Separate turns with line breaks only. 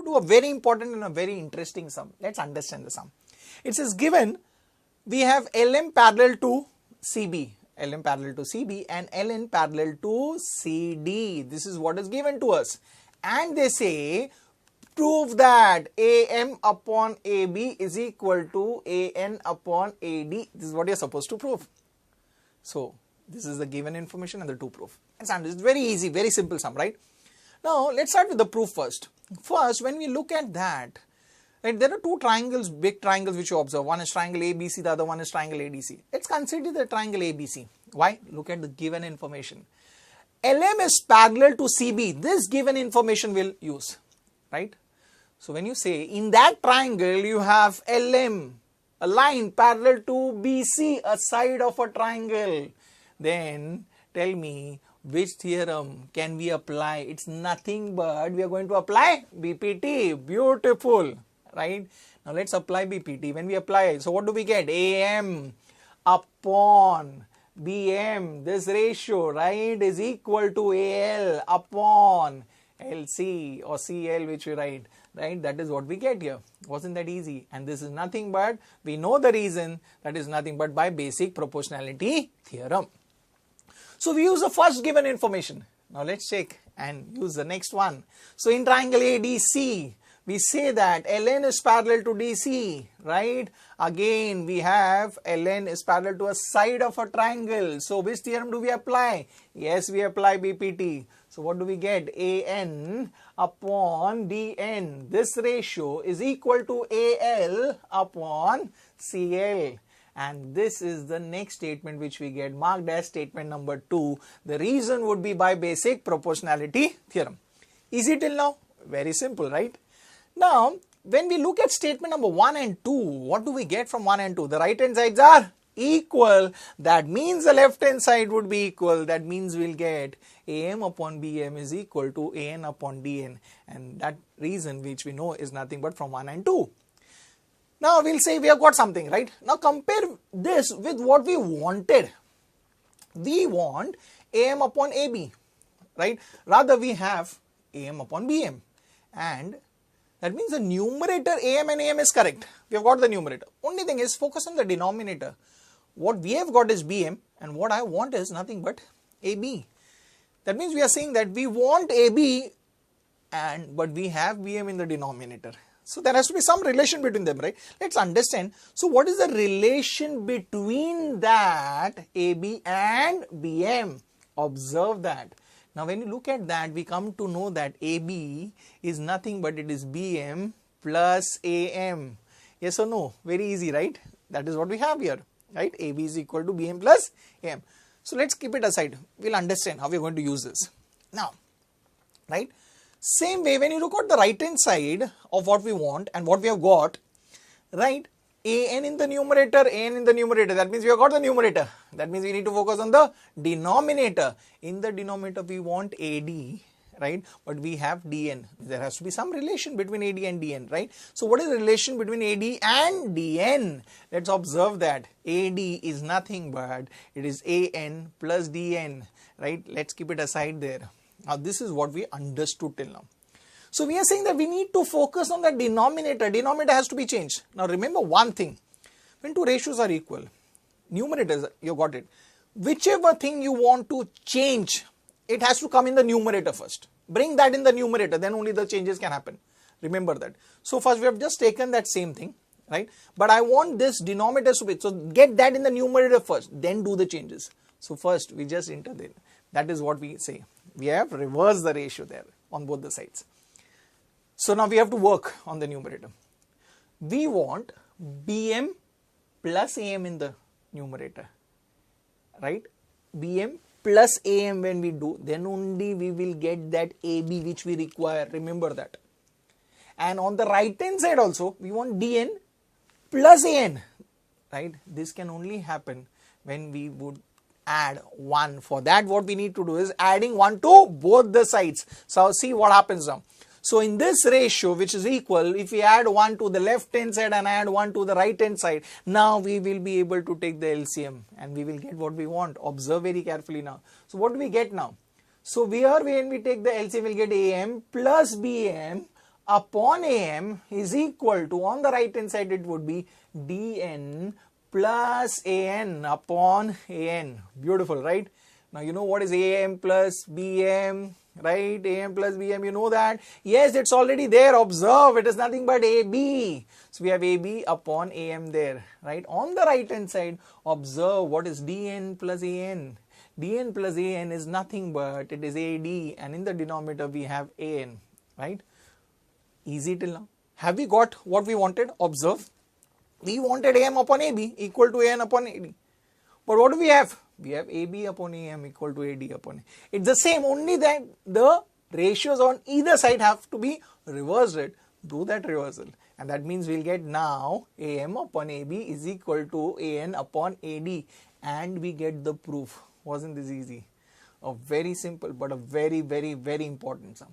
to do a very important and a very interesting sum. Let's understand the sum. It says given we have Lm parallel to Cb, Lm parallel to Cb and Ln parallel to Cd. This is what is given to us. And they say prove that Am upon Ab is equal to An upon Ad. This is what you are supposed to prove. So this is the given information and the to prove. It's very easy, very simple sum, right? Now let's start with the proof first. First, when we look at that, right, there are two triangles, big triangles which you observe. One is triangle ABC, the other one is triangle ADC. Let's consider the triangle ABC. Why? Look at the given information. Lm is parallel to CB. This given information will use, right? So when you say in that triangle you have Lm, a line parallel to BC, a side of a triangle, then tell me which theorem can we apply? It's nothing but we are going to apply BPT. Beautiful, right? Now let's apply BPT. When we apply, so what do we get? Am upon BM, this ratio, right, is equal to AL upon LC or CL, which we write, right? That is what we get here. Wasn't that easy? And this is nothing but, we know the reason, that is nothing but by basic proportionality theorem. So we use the first given information. Now let's check and use the next one. So in triangle ADC, we say that Ln is parallel to DC, right? Again, we have Ln is parallel to a side of a triangle. So which theorem do we apply? Yes, we apply BPT. So what do we get? An upon Dn. This ratio is equal to Al upon Cl. And this is the next statement which we get marked as statement number 2. The reason would be by basic proportionality theorem. Easy till now? Very simple, right? Now, when we look at statement number 1 and 2, what do we get from 1 and 2? The right hand sides are equal. That means the left hand side would be equal. That means we'll get Am upon Bm is equal to An upon Dn. And that reason which we know is nothing but from 1 and 2. Now we'll say we have got something, right? Now compare this with what we wanted. We want Am upon AB, right? Rather we have Am upon Bm. And that means the numerator Am and Am is correct. We have got the numerator. Only thing is focus on the denominator. What we have got is Bm and what I want is nothing but AB. That means we are saying that we want AB but we have Bm in the denominator. So there has to be some relation between them, right? Let's understand. So what is the relation between that AB and Bm? Observe that. Now when you look at that, we come to know that AB is nothing but it is Bm plus Am. Yes or no? Very easy, right? That is what we have here, right? AB is equal to Bm plus Am. So let's keep it aside. We'll understand how we're going to use this. Now, right? Same way, when you look at the right hand side of what we want and what we have got, right? An in the numerator, An in the numerator. That means we have got the numerator. That means we need to focus on the denominator. In the denominator, we want AD, right? But we have Dn. There has to be some relation between AD and Dn, right? So what is the relation between AD and Dn? Let's observe that. AD is nothing but it is An plus Dn, right? Let's keep it aside there. Now this is what we understood till now. So we are saying that we need to focus on the denominator. Denominator has to be changed. Now remember one thing. When two ratios are equal, numerators, you got it. Whichever thing you want to change, it has to come in the numerator first. Bring that in the numerator, then only the changes can happen. Remember that. So first we have just taken that same thing, right? But I want this denominator to be, so get that in the numerator first, then do the changes. So first we just enter there. That is what we say. We have reversed the ratio there on both the sides. So now we have to work on the numerator. We want Bm plus Am in the numerator, right? Bm plus Am when we do, then only we will get that AB which we require. Remember that. And on the right hand side also, we want Dn plus An, right? This can only happen when we would add 1. For that, what we need to do is adding 1 to both the sides. So see what happens now. So in this ratio, which is equal, if we add 1 to the left hand side and add 1 to the right hand side, now we will be able to take the LCM and we will get what we want. Observe very carefully now. So what do we get now? So here when we take the LCM, we'll get Am plus Bm upon AM is equal to, on the right hand side it would be dn plus an upon an. Beautiful, right? Now you know what is AM plus BM, right? AM plus BM, you know that? Yes, it's already there. Observe, it is nothing but AB. So we have AB upon AM there, right? On the right hand side, observe what is dn plus an. dn plus an is nothing but it is AD, and in the denominator we have an, right? Easy till now. Have we got what we wanted? Observe. We wanted AM upon AB equal to AN upon AD. But what do we have? We have AB upon AM equal to AD upon A. It's the same, only that the ratios on either side have to be reversed. Do that reversal. And that means we'll get now AM upon AB is equal to AN upon AD. And we get the proof. Wasn't this easy? A very simple but a very, very, very important sum.